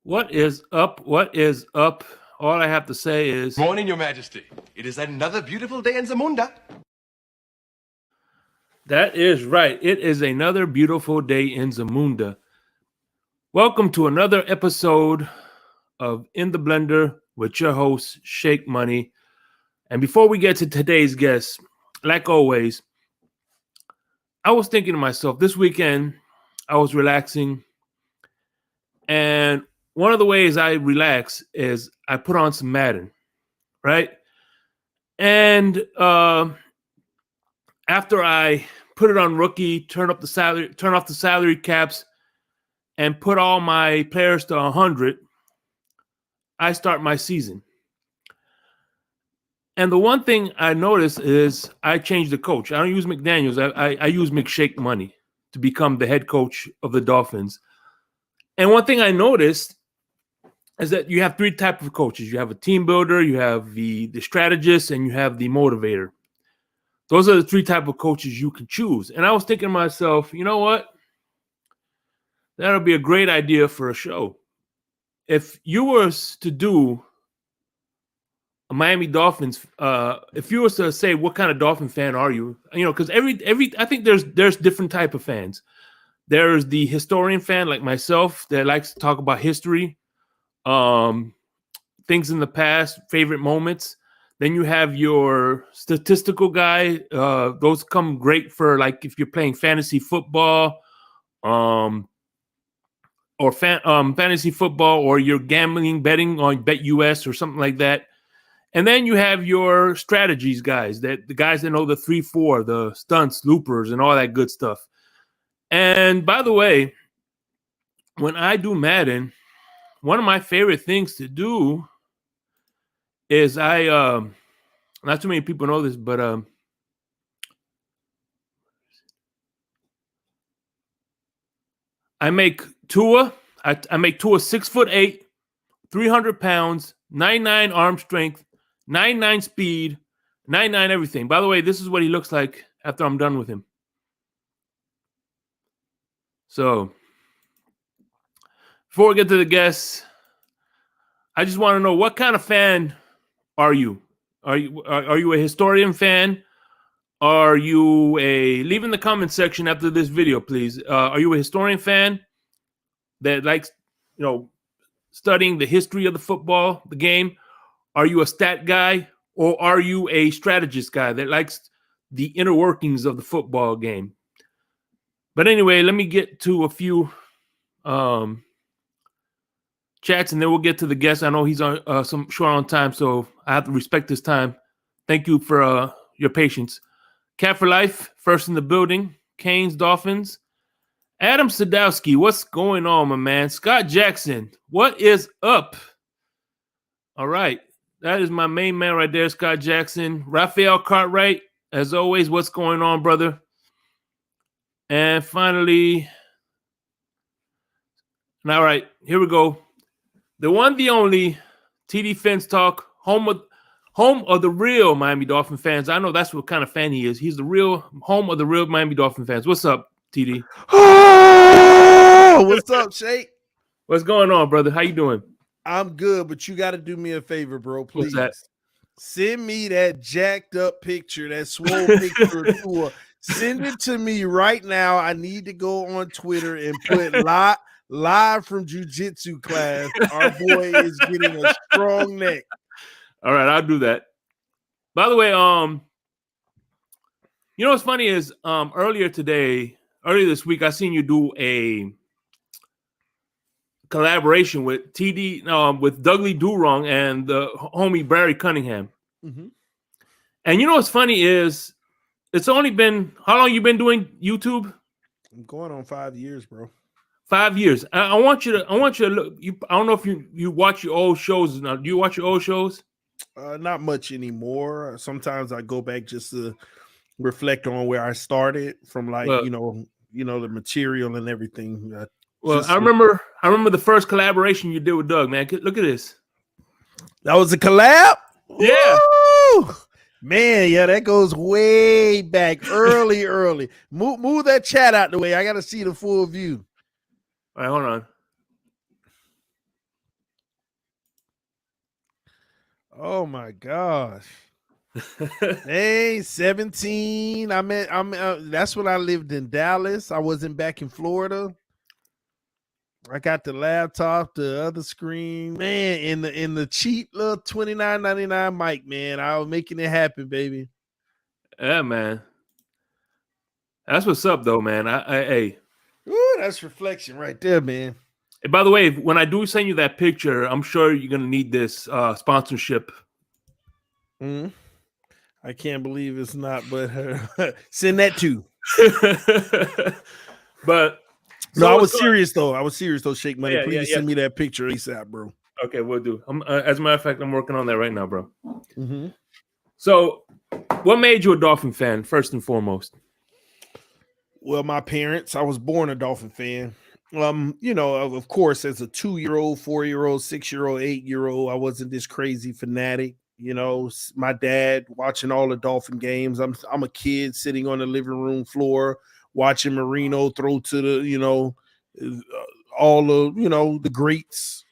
What is up? What is up? All I have to say is Morning, Your Majesty. It is another beautiful day in Zamunda. that is right. It is another beautiful day in Zamunda. Welcome to another episode of In the Blender with your host, Shake Money. And before we get to today's guest, like always, I was thinking to myself this weekend, I was relaxing. And one of the ways I relax is I put on some Madden, right? And after I put it on rookie, turn off the salary caps, and put all my players to 100, I start my season. And the one thing I noticed is I changed the coach. I don't use McDaniels. I use McShake Money to become the head coach of the Dolphins. And one thing I noticed is that you have three types of coaches. You have a team builder, you have the strategist, and you have the motivator. Those are the three types of coaches you can choose. And I was thinking to myself, you know what? That'll be a great idea for a show. If you were to do a Miami Dolphins, if you were to say what kind of Dolphin fan are you? You know, because I think there's different type of fans. There's the historian fan like myself that likes to talk about history, things in the past, favorite moments. Then you have your statistical guy. Those come great for like if you're playing fantasy football, or fantasy football, or you're gambling, betting on Bet US or something like that. And then you have your strategies guys, the guys that know the 3-4, the stunts, loopers, and all that good stuff. And by the way, when I do Madden, one of my favorite things to do is not too many people know this, but I make Tua 6'8", 300 pounds, 99 arm strength, 99 speed, 99 everything. By the way, this is what he looks like after I'm done with him. So before we get to the guests, I just want to know, what kind of fan are you? Are you a historian fan? Are you leave in the comment section after this video, please. Are you a historian fan that likes, studying the history of the football, the game? Are you a stat guy, or are you a strategist guy that likes the inner workings of the football game? But anyway, let me get to a few chats, and then we'll get to the guest. I know he's on some short on time, so I have to respect his time. Thank you for your patience. Cat for Life, first in the building. Canes, Dolphins. Adam Sadowski, what's going on, my man? Scott Jackson, what is up? All right. That is my main man right there, Scott Jackson. Raphael Cartwright, as always, what's going on, brother? And finally, all right, here we go. The one, the only, TD Phins Talk, home of the real Miami Dolphin fans. I know that's what kind of fan he is. He's the real home of the real Miami Dolphin fans. What's up, TD? Oh, what's up, Shake? What's going on, brother? How you doing? I'm good, but you got to do me a favor, bro. Please. What's that? Send me that jacked up picture, that swole picture of Tua. Send it to me right now. I need to go on Twitter and put live from jiu-jitsu class. Our boy is getting a strong neck. All right, I'll do that. By the way, you know what's funny is earlier this week, I seen you do a collaboration with TD with Dudley Do-Wrong and the homie Barry Cunningham. Mm-hmm. And you know what's funny is it's only been, how long you been doing YouTube? I'm going on 5 years, bro. 5 years. I want you to look. I don't know if you watch your old shows now. Do you watch your old shows? Not much anymore. Sometimes I go back just to reflect on where I started from, like, the material and everything. Well, I remember the first collaboration you did with Doug, man. Look at this. That was a collab? Yeah. Woo! Man, yeah, that goes way back, early. Move that chat out the way. I got to see the full view. All right, hold on. Oh my gosh. Hey, 17. That's when I lived in Dallas. I wasn't back in Florida. I got the laptop, the other screen, man, in the cheap little $29.99 mic, man. I was making it happen, baby. Yeah, man. That's what's up, though, man. Hey. Ooh, that's reflection right there, man. And by the way, when I do send you that picture, I'm sure you're gonna need this sponsorship. Mm. I can't believe it's not, but send that too. But no, I was serious though. Shake Money. Yeah, Please send me that picture ASAP, bro. Okay, we'll do. As a matter of fact, I'm working on that right now, bro. Mm-hmm. So, what made you a Dolphin fan, first and foremost? Well, my parents. I was born a Dolphin fan. Of course, as a 2-year-old, 4-year-old, 6-year-old, 8-year-old, I wasn't this crazy fanatic. My dad watching all the Dolphin games. I'm a kid sitting on the living room floor watching Marino throw to the, all the greats.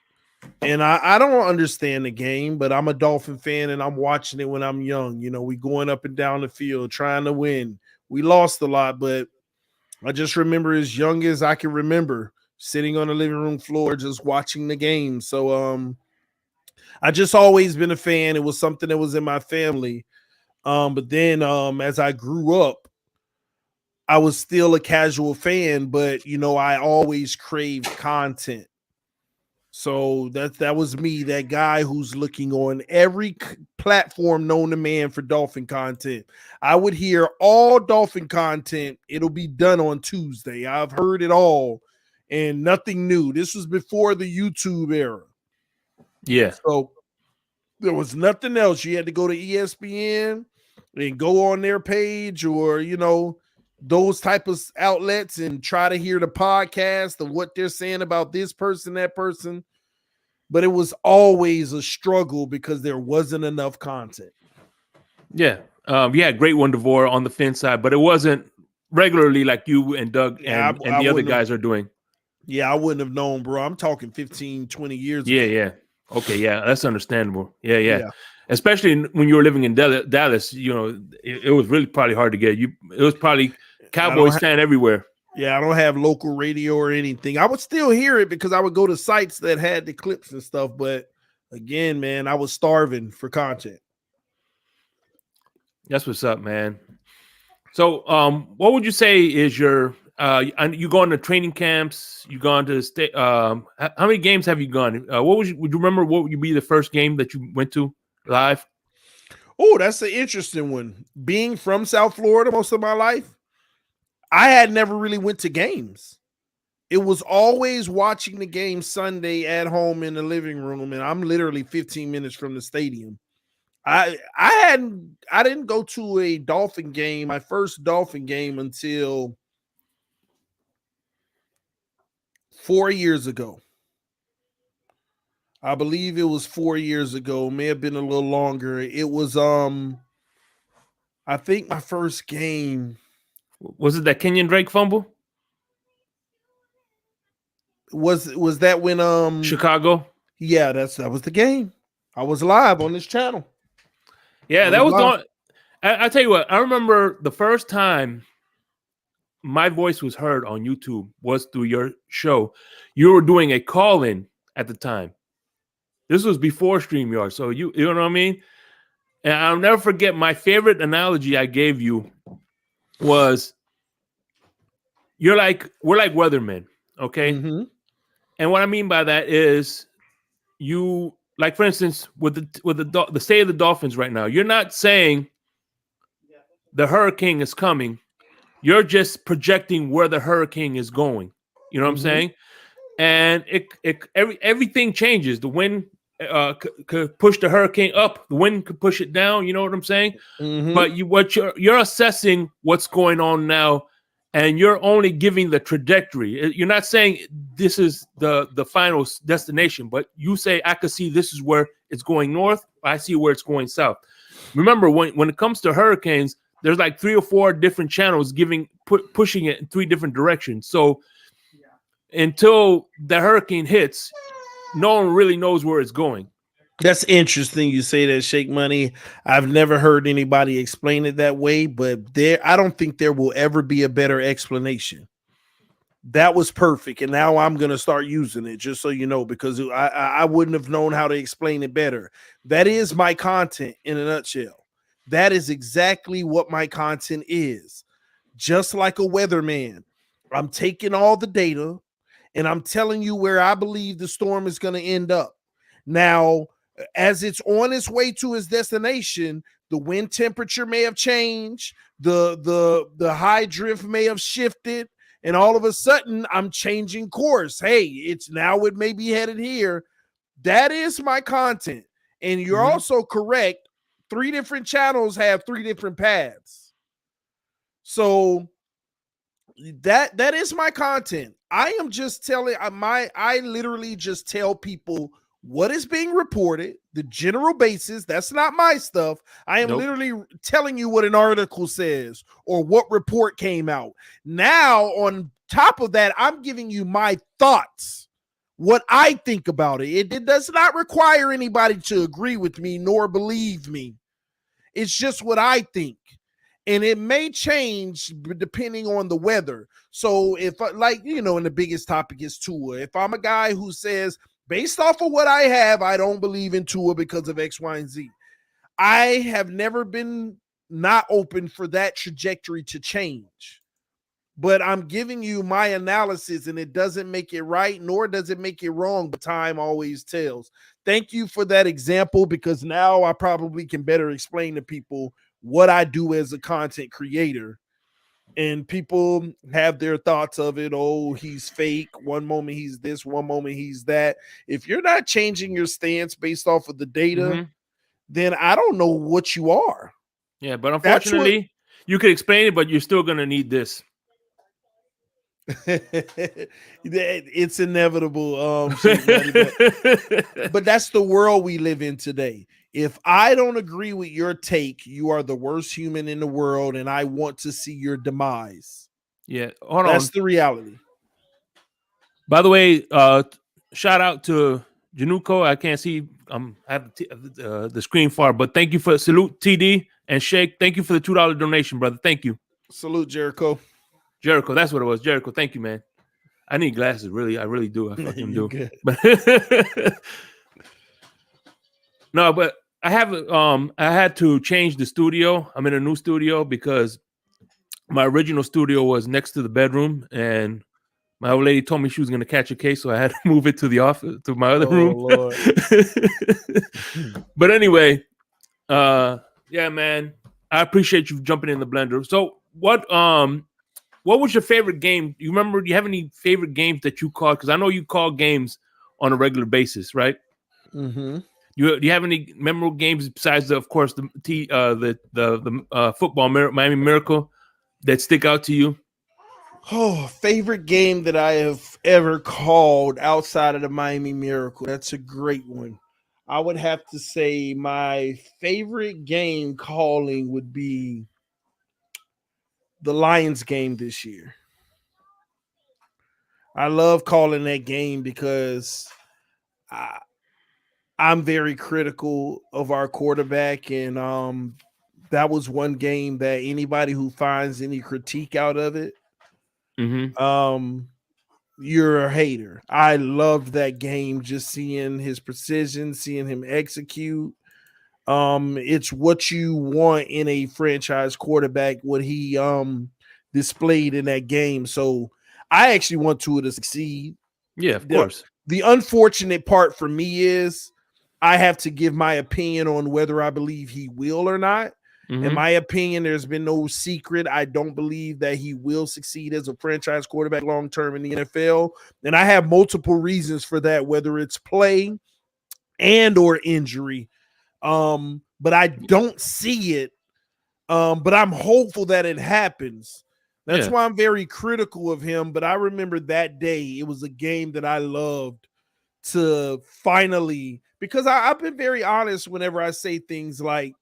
And I don't understand the game, but I'm a Dolphin fan and I'm watching it when I'm young. We going up and down the field trying to win. We lost a lot, but I just remember as young as I can remember sitting on the living room floor just watching the game. So I just always been a fan. It was something that was in my family. But then as I grew up, I was still a casual fan, but I always craved content. So that was me, that guy who's looking on every platform known to man for Dolphin content. I would hear all Dolphin content. It'll be done on Tuesday. I've heard it all and nothing new. This was before the YouTube era. Yeah. So there was nothing else. You had to go to ESPN and go on their page or, those type of outlets and try to hear the podcast of what they're saying about this person, that person. But it was always a struggle because there wasn't enough content. Yeah. Great one, DeVore, on the Fin side, but it wasn't regularly like you and Doug and the other guys are doing. Yeah, I wouldn't have known, bro. I'm talking 15, 20 years ago. Yeah. Okay, yeah, that's understandable. Yeah. Especially when you were living in Dallas, it was really probably hard to get. It was probably Cowboys fan everywhere. Yeah, I don't have local radio or anything. I would still hear it because I would go to sites that had the clips and stuff. But again, man, I was starving for content. That's what's up, man. So, what would you say is your? You gone to training camps? You gone to state? How many games have you gone? Would you remember? What would be the first game that you went to live? Oh, that's an interesting one. Being from South Florida most of my life, I had never really went to games. It was always watching the game Sunday at home in the living room, and I'm literally 15 minutes from the stadium. I didn't go to a Dolphin game, my first Dolphin game, until 4 years ago. I believe it was 4 years ago. May have been a little longer. It was I think my first game. Was it that Kenyon Drake fumble? Was that when Chicago? Yeah, that was the game. I was live on this channel. Yeah, that was on. I tell you what, I remember the first time my voice was heard on YouTube was through your show. You were doing a call-in at the time. This was before StreamYard, so you know what I mean? And I'll never forget, my favorite analogy I gave you was we're like weathermen, okay? Mm-hmm. And what I mean by that is you, like, for instance, with the state of the Dolphins right now, you're not saying the hurricane is coming. You're just projecting where the hurricane is going. You know what I'm saying? And everything changes. The wind could push the hurricane up. The wind could push it down. You know what I'm saying? But you're assessing what's going on now, and you're only giving the trajectory. You're not saying this is the final destination, but you say, I could see this is where it's going north. I see where it's going south. Remember, when it comes to hurricanes, there's like 3 or 4 different channels pushing it in 3 different directions. So until the hurricane hits, no one really knows where it's going. That's interesting you say that, Shake Money. I've never heard anybody explain it that way, but I don't think there will ever be a better explanation. That was perfect, and now I'm gonna start using it, just so you know, because I wouldn't have known how to explain it better. That is my content in a nutshell. That is exactly what my content is. Just like a weatherman, I'm taking all the data and I'm telling you where I believe the storm is going to end up. Now, as it's on its way to its destination, the wind temperature may have changed, the high drift may have shifted, and all of a sudden I'm changing course. Hey, it may be headed here. That is my content. And you're also correct. 3 different channels have 3 different paths. So that is my content. I am just telling I literally just tell people what is being reported, the general basis. That's not my stuff. I am literally telling you what an article says or what report came out. Now, on top of that, I'm giving you my thoughts, what I think about it. It does not require anybody to agree with me nor believe me. It's just what I think. And it may change depending on the weather. So if, and the biggest topic is Tua. If I'm a guy who says, based off of what I have, I don't believe in Tua because of X, Y, and Z. I have never been not open for that trajectory to change. But I'm giving you my analysis, and it doesn't make it right, nor does it make it wrong, but time always tells. Thank you for that example, because now I probably can better explain to people what I do as a content creator. And people have their thoughts of it. Oh, he's fake. One moment he's this, one moment he's that. If you're not changing your stance based off of the data, then I don't know what you are. Yeah, but unfortunately, you could explain it, but you're still going to need this. It's inevitable, but that's the world we live in today. If I don't agree with your take, you are the worst human in the world, and I want to see your demise. Yeah, hold on. That's the reality. By the way, shout out to Januko. I can't see I have the screen far, but thank you for salute TD and Shake. Thank you for the $2 donation, brother. Thank you. Salute Jericho. Jericho, that's what it was. Jericho, thank you, man. I need glasses, really. I really do. I fucking do. But no, but I have I had to change the studio. I'm in a new studio because my original studio was next to the bedroom, and my old lady told me she was going to catch a case, so I had to move it to the office, to my other room. Lord. But anyway, yeah, man, I appreciate you jumping in the blender. So what was your favorite game? You remember? Do you have any favorite games that you called? Because I know you call games on a regular basis, right? Mm-hmm. Do you have any memorable games besides, of course, the football Miami Miracle that stick out to you? Oh, favorite game that I have ever called outside of the Miami Miracle. That's a great one. I would have to say my favorite game calling would be the Lions game this year. I love calling that game because I'm very critical of our quarterback, and that was one game that anybody who finds any critique out of it, you're a hater. I loved that game, just seeing his precision, seeing him execute. It's what you want in a franchise quarterback, what he displayed in that game. So I actually want Tua to succeed. Yeah, of course. The unfortunate part for me is I have to give my opinion on whether I believe he will or not. In my opinion, there's been no secret. I don't believe that he will succeed as a franchise quarterback long-term in the NFL. And I have multiple reasons for that, whether it's play and or injury. But I don't see it. But I'm hopeful that it happens. That's why I'm very critical of him. But I remember that day, it was a game that I loved to finally, because I've been very honest whenever I say things like,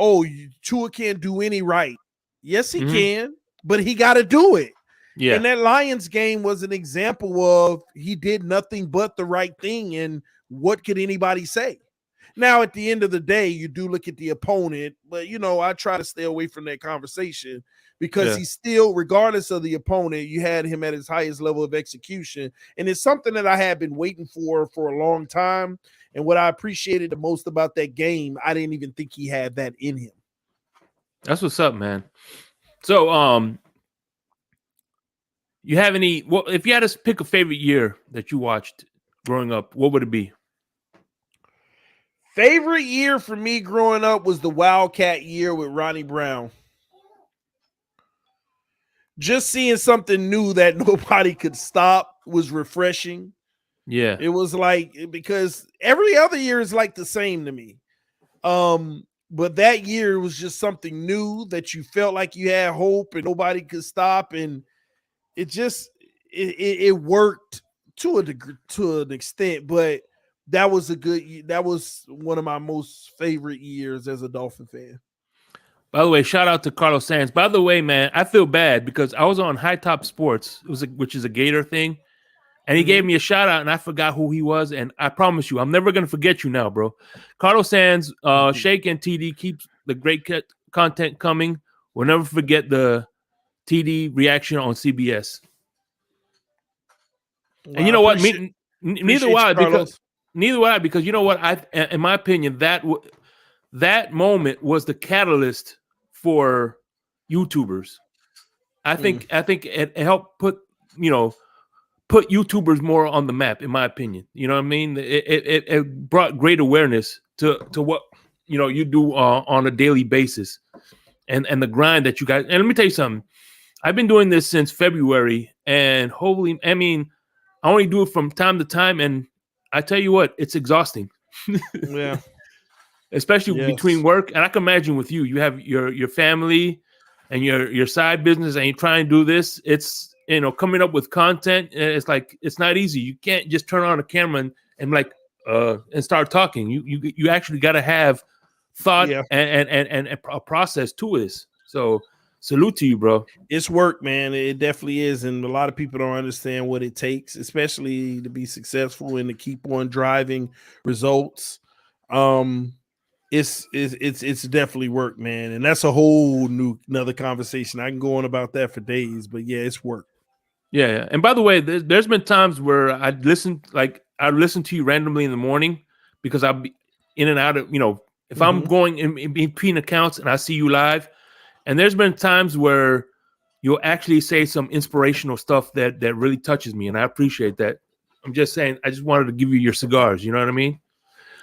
oh, Tua can't do any right. Yes, he can, but he got to do it. Yeah. And that Lions game was an example of he did nothing but the right thing. And what could anybody say? Now, at the end of the day, you do look at the opponent, but I try to stay away from that conversation because he's still, regardless of the opponent, you had him at his highest level of execution. And it's something that I had been waiting for a long time. And what I appreciated the most about that game, I didn't even think he had that in him. That's what's up, man. So, you have any? Well, if you had to pick a favorite year that you watched growing up, what would it be? Favorite year for me growing up was the Wildcat year with Ronnie Brown. Just seeing something new that nobody could stop was refreshing. Yeah. It was like, because every other year is like the same to me. But that year was just something new that you felt like you had hope and nobody could stop. And it just, it worked to an extent, but that was one of my most favorite years as a Dolphin fan. By the way, shout out to Carlos Sands. By the way, man, I feel bad because I was on High Top Sports, which is a Gator thing, and he gave me a shout out, and I forgot who he was. And I promise you, I'm never gonna forget you now, bro. Carlos Sands, Shake and TD keeps the great content coming. We'll never forget the TD reaction on CBS. Well, and you know what? Neither would I, because you know what? In my opinion, that moment was the catalyst for YouTubers. I think it helped put YouTubers more on the map, in my opinion. You know what I mean? It brought great awareness to what you do on a daily basis, and the grind that you guys. And let me tell you something. I've been doing this since February, and I only do it from time to time, and I tell you what, it's exhausting. Yeah. Especially between work, and I can imagine with you. You have your family and your side business, and you try and do this. It's coming up with content. It's like it's not easy. You can't just turn on a camera and start talking. You actually got to have thought and a process to this. So salute to you, bro. It's work, man. It definitely is, and a lot of people don't understand what it takes, especially to be successful and to keep on driving results. It's definitely work, man, and that's a whole another conversation. I can go on about that for days, but yeah, it's work. Yeah. And by the way, there's been times where I listen to you randomly in the morning because I'll be in and out of if I'm going in between accounts and I see you live. And there's been times where you'll actually say some inspirational stuff that really touches me, and I appreciate that. I'm just saying, I just wanted to give you your cigars. You know what I mean?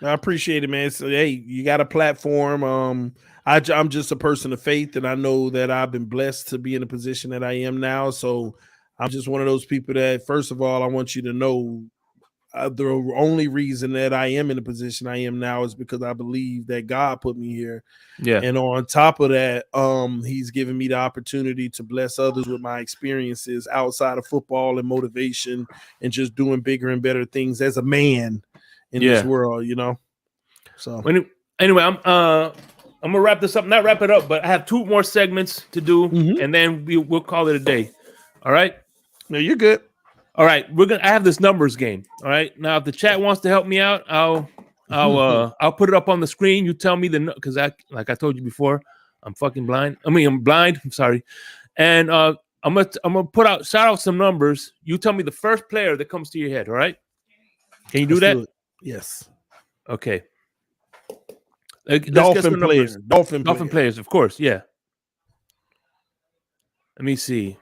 I appreciate it, man. So, hey, you got a platform. I'm just a person of faith, and I know that I've been blessed to be in the position that I am now. So I'm just one of those people that, first of all, I want you to know the only reason that I am in the position I am now is because I believe that God put me here. Yeah. And on top of that, he's given me the opportunity to bless others with my experiences outside of football and motivation and just doing bigger and better things as a man in this world, So anyway, I'm gonna wrap this up. Not wrap it up, but I have two more segments to do, and then we'll call it a day. All right? No, you're good. All right, I have this numbers game. All right, now if the chat wants to help me out, I'll put it up on the screen. You tell me because like I told you before, I'm fucking blind. I'm blind. I'm sorry, and I'm gonna shout out some numbers. You tell me the first player that comes to your head. All right, can you do that? Yes. Okay. Dolphin players. Dolphin players, of course. Yeah. Let me see.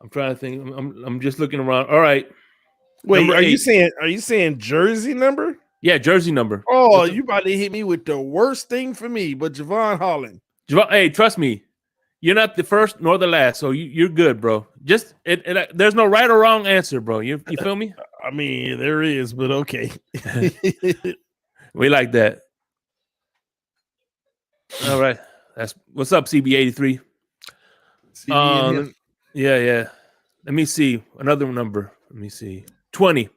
I'm trying to think. I'm just looking around. All right. Wait, are you saying jersey number? Yeah, jersey number. Oh, you about to hit me with the worst thing for me, but Javon Holland. Hey, trust me, you're not the first nor the last, so you're good, bro. Just there's no right or wrong answer, bro. You feel me? I mean, there is, but okay. We like that. All right. What's up, CB83. Yeah. Let me see another number. Let me see. 20.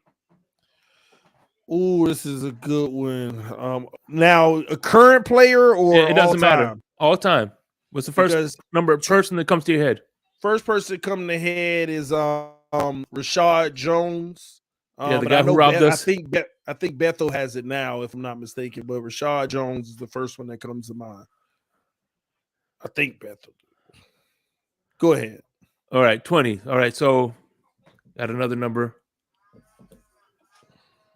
Oh, this is a good one. Now a current player or it doesn't matter. All time. What's the first person that comes to your head? First person to come to head is Rashad Jones. Yeah, the But guy I who know robbed us. I think Bethel has it now, if I'm not mistaken. But Rashad Jones is the first one that comes to mind. I think Bethel. Go ahead. All right, 20. All right, so got another number.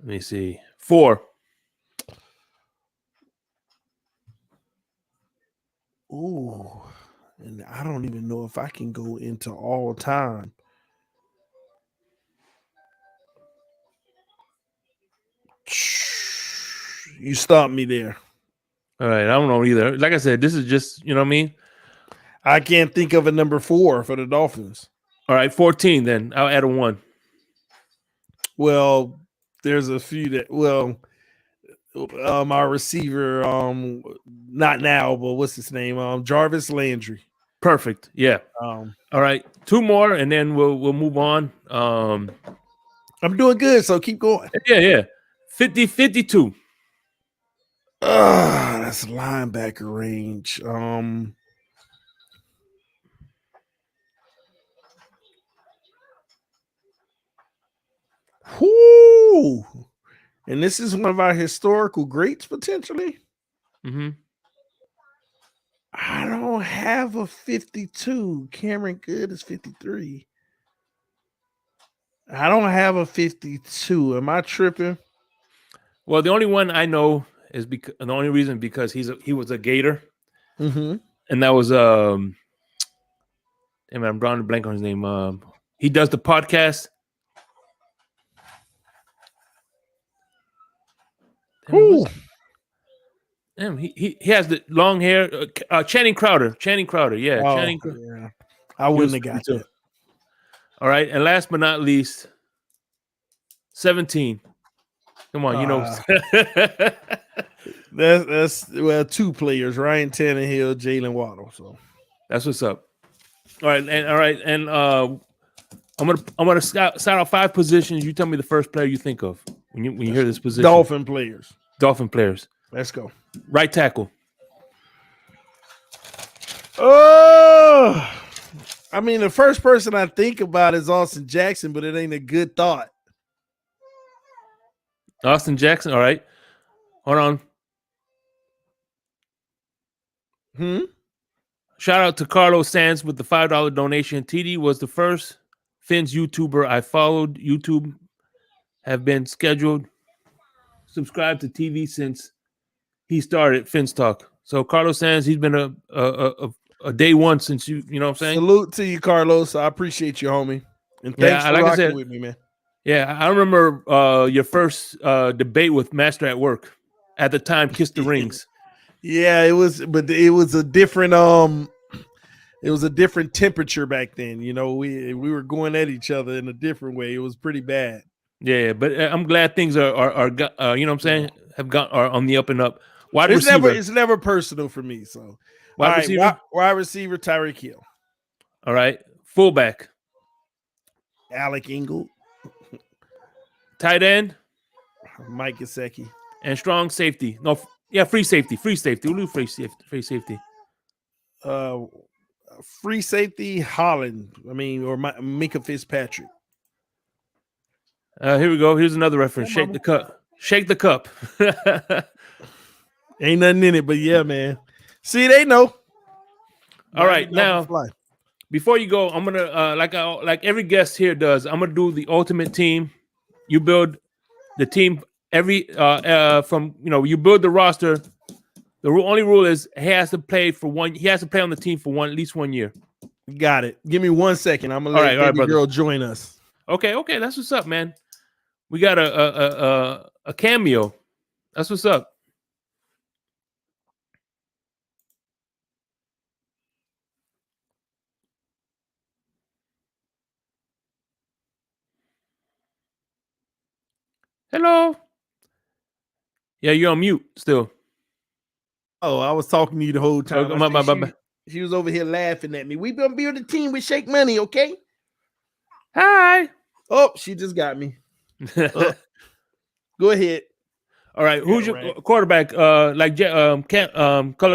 Let me see. 4. Ooh, and I don't even know if I can go into all time. You stopped me there. All right, I don't know either. Like I said, this is just, you know what I mean? I can't think of a number 4 for the Dolphins. All right, 14 then. I'll add a 1. Well, there's a few that our receiver, not now, but what's his name? Jarvis Landry. Perfect. Yeah. Um, All right, 2 more and then we'll move on. I'm doing good, so keep going. Yeah. 50, 52. That's linebacker range. Whoo! And this is one of our historical greats, potentially. Mm-hmm. I don't have a 52. Cameron Good is 53. I don't have a 52. Am I tripping? Well, the only one I know is because the only reason because he was a Gator, Mm-hmm. and that was damn it, I'm drawing a blank on his name. He does the podcast. Damn, he has the long hair. Channing Crowder. Yeah, Channing. Yeah. I wouldn't have got that. All right, and last but not least, 17. Come on, you know. That's 2 players, Ryan Tannehill, Jalen Waddle. So that's what's up. All right, and I'm gonna start out 5 positions. You tell me the first player you think of when you hear this position. Dolphin players. Let's go. Right tackle. Oh, I mean, the first person I think about is Austin Jackson, but it ain't a good thought. Austin Jackson. All right, hold on. Shout out to Carlos Sands with the $5 donation. TD was the first Phins YouTuber I followed. YouTube have been scheduled. Subscribed to TV since he started Phins Talk. So Carlos Sands, he's been a day one since you know what I'm saying? Salute to you, Carlos. I appreciate you, homie. And thanks for rocking with me, man. Yeah, I remember your first debate with Master at Work. At the time, Kiss the Rings. Yeah, it was a different it was a different temperature back then. You know, we were going at each other in a different way. It was pretty bad. Yeah, but I'm glad things are you know what I'm saying, are on the up and up. Wide receiver. It's never personal for me. So wide receiver, Tyreek Hill. All right, fullback, Alec Ingold. Tight end, Mike Gesicki. And strong safety. No, yeah, free safety. We'll do free safety. Free safety, Holland. I mean, or Mika Fitzpatrick. Here we go. Here's another reference. Shake the cup. Shake the cup. Ain't nothing in it, but yeah, man. See, they know. All right, now before you go, I'm gonna like every guest here does. I'm gonna do the ultimate team. You build the team from you build the roster. The only rule is he has to play on the team for at least 1 year. Got it. Give me 1 second. I'm gonna let baby girl join us. Okay, that's what's up, man. We got a cameo. That's what's up. Hello. Yeah, you're on mute still. Oh, I was talking to you the whole time. She was over here laughing at me. We gonna build a team with Shake Money, okay? Hi. Oh, she just got me. Go ahead. All right. Who's your quarterback? Color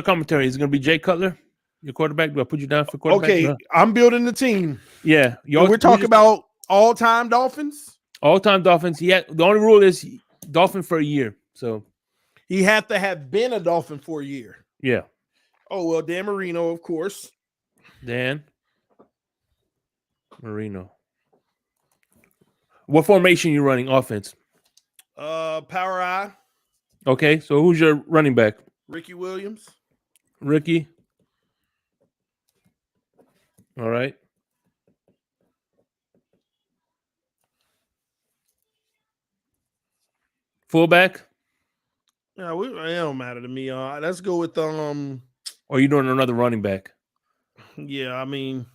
commentary. Is it gonna be Jay Cutler? Your quarterback? Do I put you down for quarterback? Okay, I'm building the team. Yeah. We're talking about all-time Dolphins. All-time Dolphins. The only rule is Dolphin for a year. So He had to have been a Dolphin for a year. yeah. Oh, well, Dan Marino, of course. Dan Marino. What formation you running offense? Power I, Okay, so who's your running back? Ricky Williams. Ricky. All right. Fullback? Yeah, it don't matter to me. Let's go with Or are you doing another running back? yeah, I mean,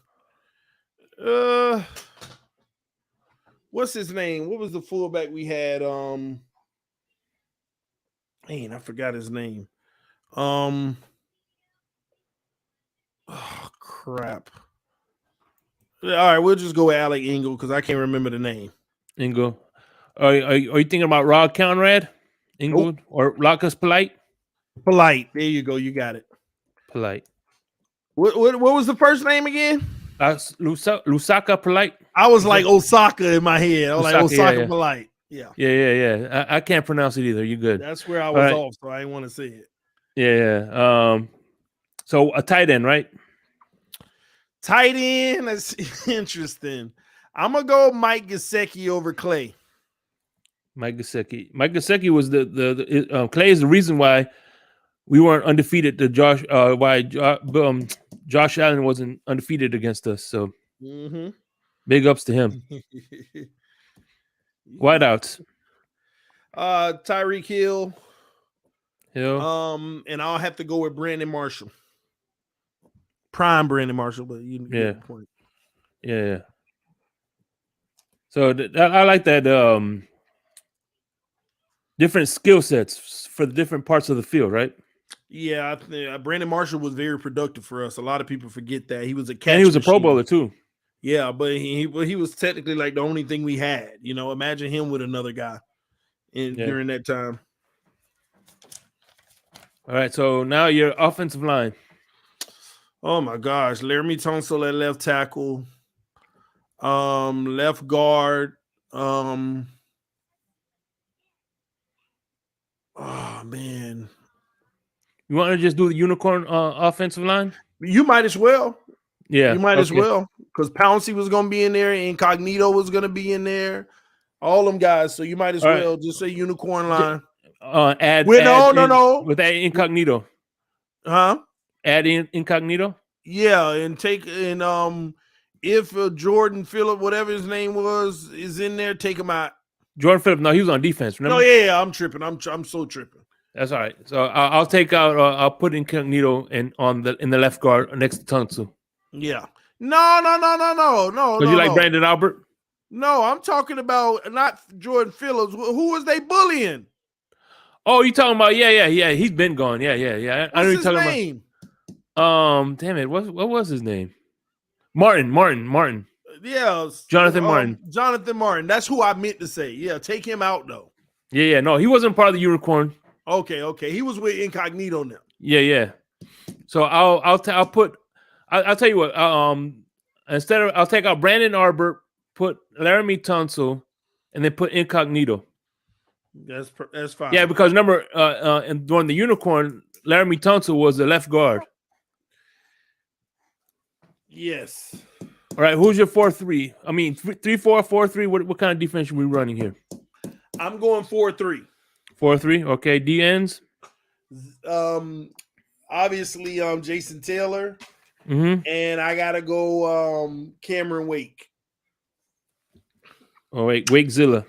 what's his name? What was the fullback we had? Man, I forgot his name. Oh crap. All right, we'll just go with Alec Ingle because I can't remember the name. Ingle. Are you thinking about Rod Conrad? Ingle or Lacus Polite? Polite. There you go. You got it. Polite. What was the first name again? Lusaka Polite. I was like Osaka in my head. I was like Osaka yeah. Polite. Yeah. Yeah. I can't pronounce it either. You're good. That's where I was off, so I didn't want to say it. Yeah. So a tight end, right? Tight end. That's interesting. I'm gonna go Mike Gesicki over Clay. Mike Gesicki. Mike Gesicki was the Clay is the reason why we weren't undefeated. Josh Allen wasn't undefeated against us. So big ups to him. Wideouts. Tyreek Hill. Hill. And I'll have to go with Brandon Marshall. Prime Brandon Marshall, but you get the point. Yeah. So I like that. Different skill sets for the different parts of the field, right? Yeah, I think Brandon Marshall was very productive for us. A lot of people forget that he was a catch and he was machine. a Pro Bowler too. Yeah, but he was technically like the only thing we had. You know, imagine him with another guy during that time. All right, so now your offensive line. Oh my gosh, Laramie Tunsil at left tackle, left guard. Oh man, you want to just do the unicorn offensive line? You might as well. Yeah, you might as well because Pouncey was going to be in there, Incognito was going to be in there, all them guys. So you might as well just say unicorn line. Add with that Incognito, huh? Add in Incognito. Yeah, and take if Jordan Phillip, whatever his name was, is in there, take him out. Jordan Phillip, no, he was on defense. Remember? No, yeah, I'm tripping. I'm so tripping. That's all right. So I'll take out. I'll put Incognito in the left guard next to Tunsil. Yeah. No. Because you like Brandon Albert? No, I'm talking about not Jordan Phillips. Who was they bullying? Oh, you talking about? Yeah. He's been gone. Yeah. What's his name? Damn it. What was his name? Martin. Yeah. Jonathan Martin. Jonathan Martin. That's who I meant to say. Yeah, take him out though. Yeah. No, he wasn't part of the unicorn. Okay. He was with Incognito now. Yeah. So I'll tell you what. I'll take out Brandon Albert, put Laramie Tunsil, and then put Incognito. That's fine. Yeah, because remember, and during the unicorn, Laramie Tunsil was the left guard. Yes. All right. Who's your 4-3? I mean, 3-4, 4-3. What kind of defense are we running here? I'm going 4-3. 4-3. Okay. D ends. Obviously, Jason Taylor. And I gotta go Cameron Wake. Oh wait, Wakezilla.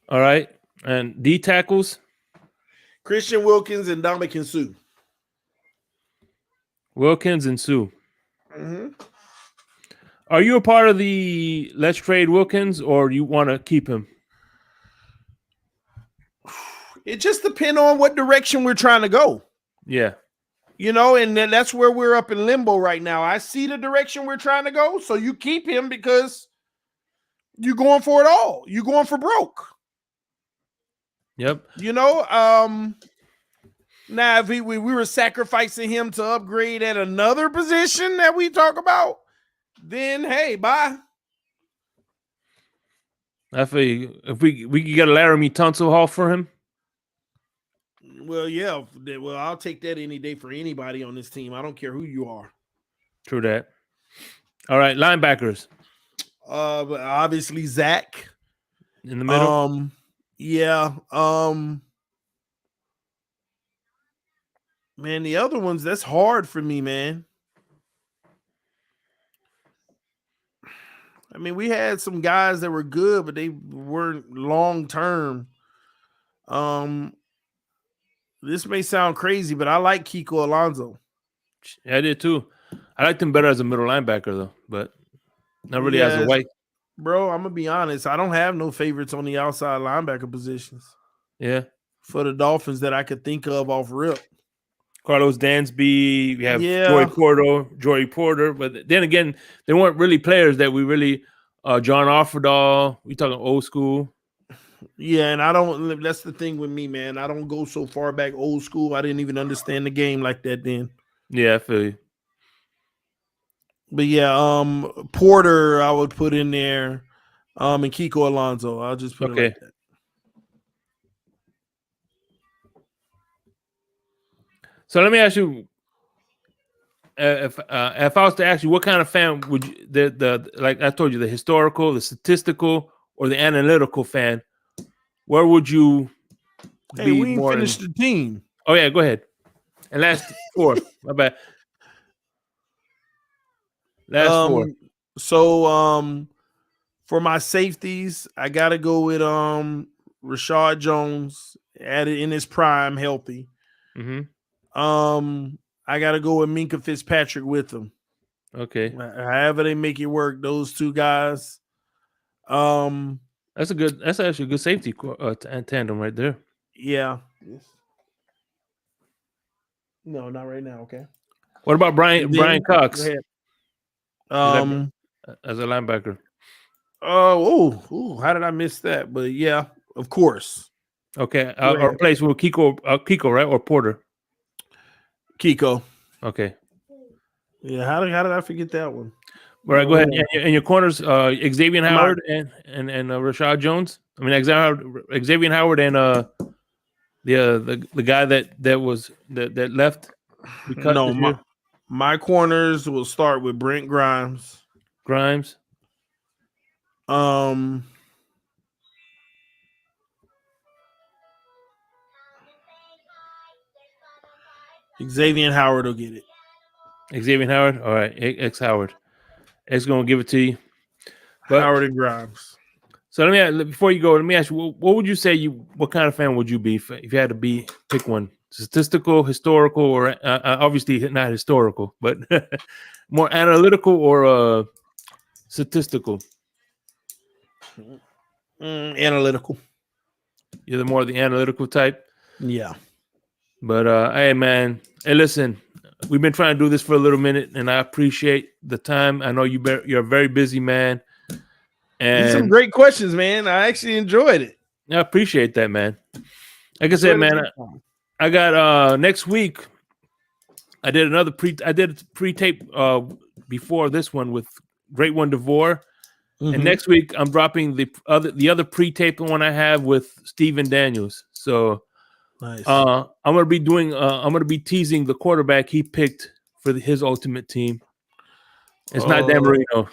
All right. And D tackles. Christian Wilkins and Dominican Sue. Wilkins and Sue. Are you a part of the let's trade Wilkins or you want to keep him? It just depends on what direction we're trying to go. Yeah. You know, and that's where we're up in limbo right now. I see the direction we're trying to go. So you keep him because you're going for it all. You're going for broke. Yep. You know, Now, if we were sacrificing him to upgrade at another position that we talk about, then hey, bye. I feel if we could get a Laramie Tunsil Hall for him. Well, yeah. Well, I'll take that any day for anybody on this team. I don't care who you are. True that. All right, linebackers But obviously Zach in the middle. Yeah. Man, the other ones, that's hard for me, man. I mean, we had some guys that were good, but they weren't long term. This may sound crazy, but I like Kiko Alonso. Yeah, I did too. I liked him better as a middle linebacker though, but not really as a white. Bro, I'm gonna be honest. I don't have no favorites on the outside linebacker positions. Yeah, for the Dolphins that I could think of off rip. Carlos Dansby, we have Joey Porter, but then again, they weren't really players that we really. John Offerdahl, we talking old school. Yeah, and I don't. That's the thing with me, man. I don't go so far back old school. I didn't even understand the game like that then. Yeah, I feel you. But yeah, Porter I would put in there, and Kiko Alonso. I'll just put it like that. So let me ask you, if I was to ask you, what kind of fan would you the like I told you, the historical, the statistical, or the analytical fan? Where would you be? Hey, we ain't finished the team. Oh yeah, go ahead. And last four, my bad. Last four. So for my safeties, I gotta go with Rashad Jones added in his prime, healthy. Mm-hmm. I gotta go with Minkah Fitzpatrick with them. Okay. However they make it work, those two guys. That's actually a good safety tandem right there. Yeah. Yes. No, not right now. Okay. What about Brian Cox? As a linebacker. Oh, how did I miss that? But yeah, of course. Okay. I'll replace with Kiko, right? Or Porter? Kiko. Okay. Yeah, how did I forget that one? All right, go ahead. And your corners, Xavier Howard and Rashad Jones. I mean, Xavier Howard and the guy that left. No, my corners will start with Brent Grimes. Xavier Howard will get it. Xavier Howard? All right. X Howard. X going to give it to you. But, Howard and Grimes. So before you go, let me ask you, what would you say what kind of fan would you be if you had to pick one? Statistical, historical, or obviously not historical, but more analytical or statistical? Analytical. You're more the analytical type? Yeah. But hey, man. Hey, listen, we've been trying to do this for a little minute, and I appreciate the time. I know you're a very busy man. And these some great questions, man. I actually enjoyed it. I appreciate that, man. Like I said, man, I got next week. I did pre-tape before this one with Great One DeVore. Mm-hmm. And next week I'm dropping the other pre-tape one I have with Steven Daniels. So nice. I'm gonna be teasing the quarterback he picked for his ultimate team. It's not Dan Marino.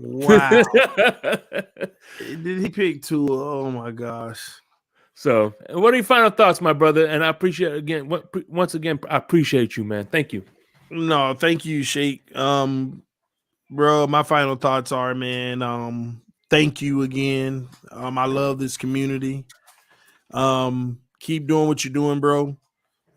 Wow. Did he pick Tua? Oh my gosh. So, what are your final thoughts, my brother? And I appreciate once again, I appreciate you, man. Thank you. No, thank you, Sheikh. Bro, my final thoughts are, man, thank you again. I love this community. Keep doing what you're doing, bro.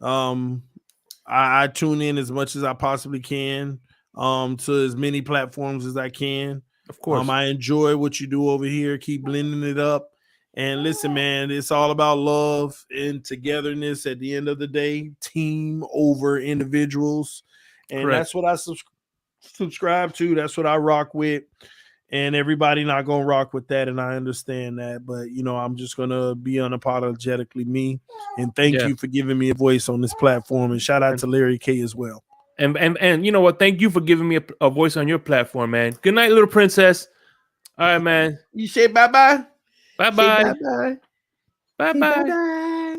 I tune in as much as I possibly can to as many platforms as I can. Of course. I enjoy what you do over here. Keep blending it up. And listen, man, it's all about love and togetherness at the end of the day, team over individuals. And Correct. That's what I subscribe to. That's what I rock with. and everybody not gonna rock with that, and I understand that. But I'm just gonna be unapologetically me. And thank you for giving me a voice on this platform. And shout out to Larry K as well. And you know what? Thank you for giving me a voice on your platform, man. Good night, little princess. All right, man. You say bye-bye. Bye-bye. Bye-bye. Bye-bye.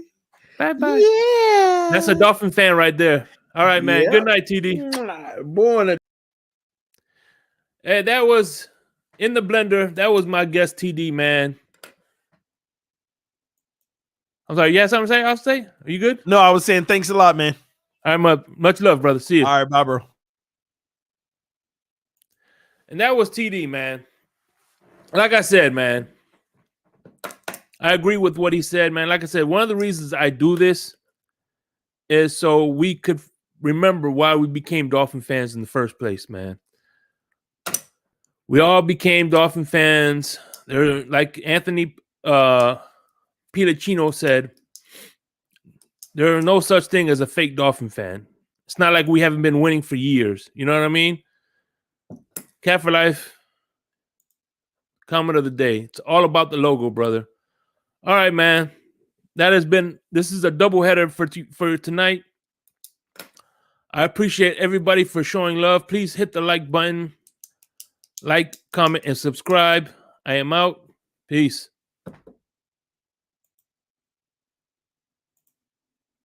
Bye-bye. Yeah. That's a Dolphin fan right there. All right, man. Yep. Good night, TD. Born. Hey, that was in the blender. That was my guest, TD, man. I'm sorry. You had something to say? I'll say. Are you good? No, I was saying thanks a lot, man. All right, much love, brother. See you. All right, bye, bro. And that was TD, man. Like I said, man, I agree with what he said, man. Like I said, one of the reasons I do this is so we could remember why we became Dolphin fans in the first place, man. We all became Dolphin fans. They're like Anthony Pilacino said, there are no such thing as a fake Dolphin fan. It's not like we haven't been winning for years. You know what I mean? Cat for Life, comment of the day. It's all about the logo, brother. All right, man. This is a doubleheader for tonight. I appreciate everybody for showing love. Please hit the like button. Like, comment, and subscribe. I am out. Peace.